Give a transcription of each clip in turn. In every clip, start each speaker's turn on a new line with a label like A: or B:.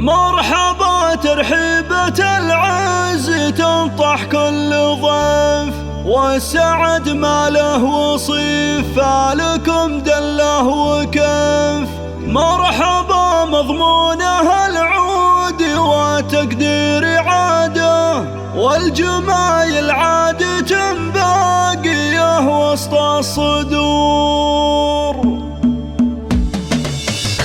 A: مرحبا ترحيبة العز تنطح كل ضيف، والسعد ما له وصيف فالكم دله وكيف. مرحبا مضمونه العود وتقدير عاده، والجمايل عادة باقية وسط الصدور.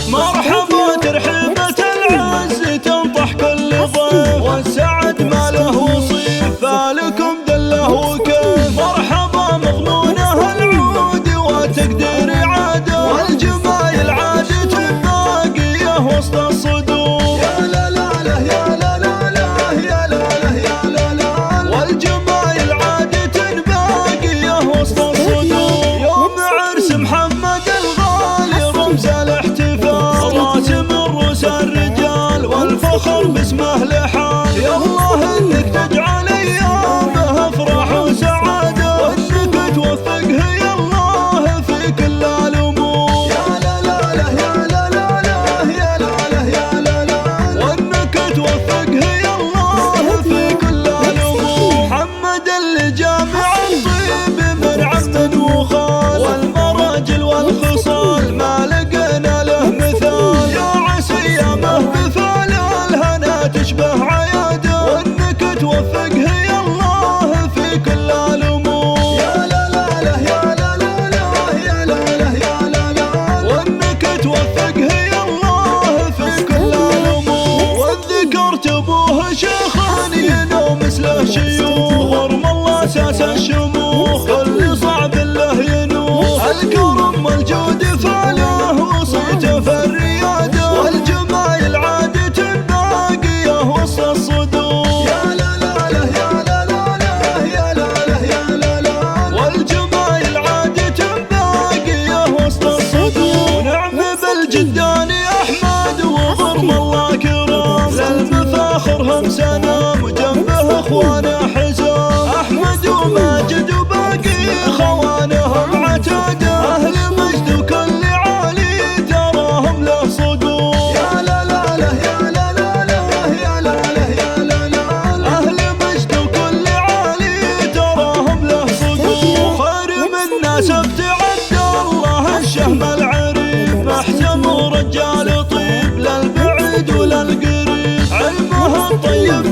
A: مرحبا ترحيبة العز تنطح كل ضيف، والسعد ما له وصيف فالكم دله وكيف. مرحبا مضمونه العود وتقدير عاده، والجمايل عادة باقية وسط الصدور. يا لا لا لا يا لا لا لا يا لا لا يا لا لا، والجمايل عادة باقية وسط الصدور. يوم عرس محمد الغالي رمز الاحتفال، راسم الروس الرجال والفخر باسمه لحال. يا الله انك تجعل ايامه افراح وسعاده، وانك توفقه يا الله في كل الامور. يا لا لا لا يا لا لا لا يا لا لا يا لا لا، وانك توفقه يا الله في كل الامور. محمد اللي جامع الطيب من عم وخال، والمراجل والخصال ما لقينا له مثال. يا عسى ايامه بفعل الهنا تشبه عياده، وانك توفقه يا الله في كل الامور. يا لا لا لا يا لا لا لا يا لا لا يا لا لا، وانك توفقه يا الله في كل الامور. وذكرت ابوه شيخان ينو مثله شيوخ، ورم الله اساس الشموخ كل صعب له ينوخ. الكرم والجود فعله وصيته في الرياده، والجمايل عادة باقية وسط الصدور. يا لا لا لا يا لا لا لا يا لا لا يا لا لا، والجمايل عادة باقية وسط الصدور. ونعم بالجداني احمد وغرم الله كرام، للمفاخر هم سنام وجنبه اخوانه حزام. احمد وماجد وباقي خوانهم عتاده، اهل مجد وكل عالي تراهم له صقور. يا لا لا لا يا لا لا لا يا لا لا يا لا لا، اهل مجد وكل عالي تراهم له صقور. خير من ناسبت عبد الله الشهم العريف، محزم ورجال طيب للبعيد وللقريب. علمه الطيب